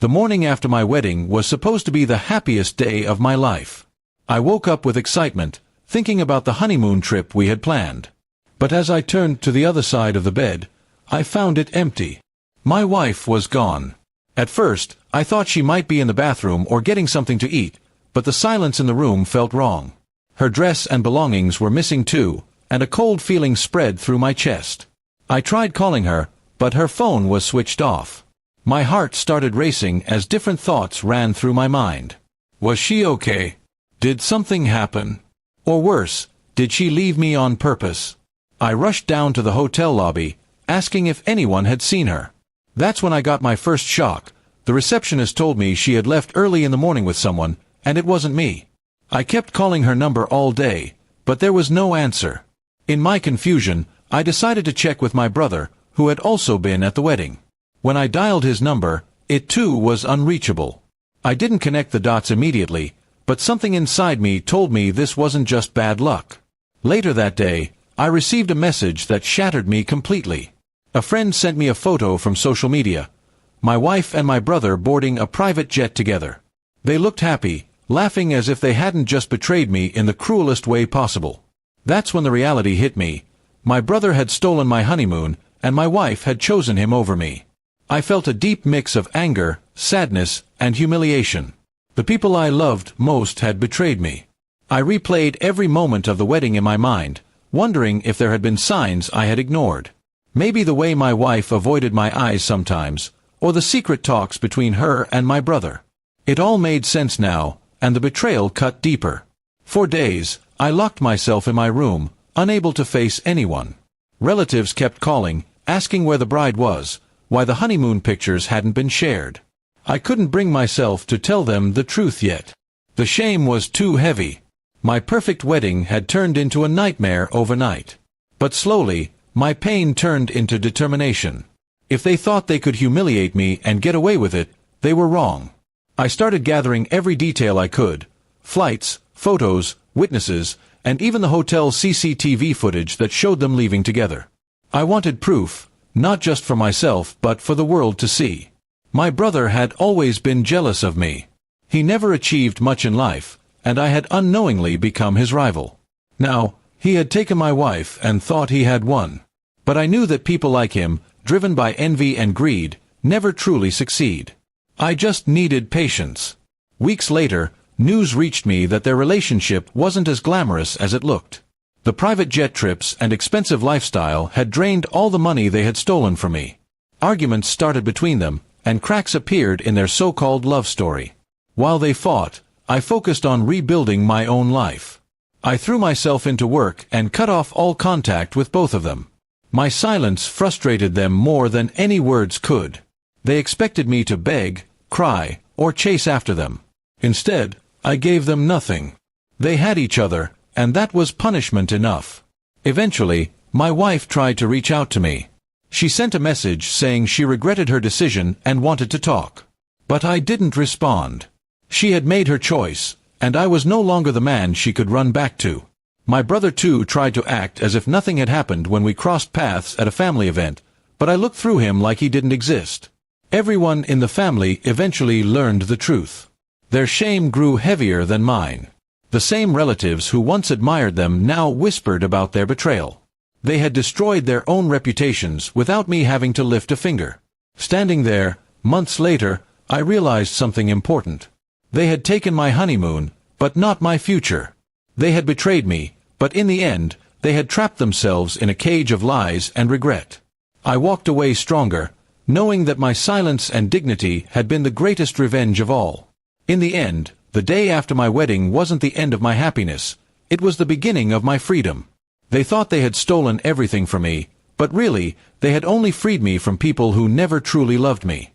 The morning after my wedding was supposed to be the happiest day of my life. I woke up with excitement, thinking about the honeymoon trip we had planned. But as I turned to the other side of the bed, I found it empty. My wife was gone. At first, I thought she might be in the bathroom or getting something to eat, but the silence in the room felt wrong. Her dress and belongings were missing too, and a cold feeling spread through my chest. I tried calling her, but her phone was switched off. My heart started racing as different thoughts ran through my mind. Was she okay? Did something happen? Or worse, did she leave me on purpose? I rushed down to the hotel lobby, asking if anyone had seen her. That's when I got my first shock. The receptionist told me she had left early in the morning with someone, and it wasn't me. I kept calling her number all day, but there was no answer. In my confusion, I decided to check with my brother, who had also been at the wedding. When I dialed his number, it too was unreachable. I didn't connect the dots immediately, but something inside me told me this wasn't just bad luck. Later that day, I received a message that shattered me completely. A friend sent me a photo from social media. My wife and my brother boarding a private jet together. They looked happy, laughing as if they hadn't just betrayed me in the cruelest way possible. That's when the reality hit me. My brother had stolen my honeymoon, and my wife had chosen him over me. I felt a deep mix of anger, sadness, and humiliation. The people I loved most had betrayed me. I replayed every moment of the wedding in my mind, wondering if there had been signs I had ignored. Maybe the way my wife avoided my eyes sometimes, or the secret talks between her and my brother. It all made sense now, and the betrayal cut deeper. For days, I locked myself in my room, unable to face anyone. Relatives kept calling, asking where the bride was, why the honeymoon pictures hadn't been shared. I couldn't bring myself to tell them the truth yet. The shame was too heavy. My perfect wedding had turned into a nightmare overnight. But slowly, my pain turned into determination. If they thought they could humiliate me and get away with it, they were wrong. I started gathering every detail I could: flights, photos, witnesses, and even the hotel CCTV footage that showed them leaving together. I wanted proof, not just for myself but for the world to see. My brother had always been jealous of me. He never achieved much in life, and I had unknowingly become his rival. Now, he had taken my wife and thought he had won. But I knew that people like him, driven by envy and greed, never truly succeed. I just needed patience. Weeks later, news reached me that their relationship wasn't as glamorous as it looked. The private jet trips and expensive lifestyle had drained all the money they had stolen from me. Arguments started between them, and cracks appeared in their so-called love story. While they fought, I focused on rebuilding my own life. I threw myself into work and cut off all contact with both of them. My silence frustrated them more than any words could. They expected me to beg, cry, or chase after them. Instead, I gave them nothing. They had each other, and that was punishment enough. Eventually, my wife tried to reach out to me. She sent a message saying she regretted her decision and wanted to talk. But I didn't respond. She had made her choice, and I was no longer the man she could run back to. My brother too tried to act as if nothing had happened when we crossed paths at a family event, but I looked through him like he didn't exist. Everyone in the family eventually learned the truth. Their shame grew heavier than mine. The same relatives who once admired them now whispered about their betrayal. They had destroyed their own reputations without me having to lift a finger. Standing there, months later, I realized something important. They had taken my honeymoon, but not my future. They had betrayed me, but in the end, they had trapped themselves in a cage of lies and regret. I walked away stronger, knowing that my silence and dignity had been the greatest revenge of all. In the end, the day after my wedding wasn't the end of my happiness, it was the beginning of my freedom. They thought they had stolen everything from me, but really, they had only freed me from people who never truly loved me.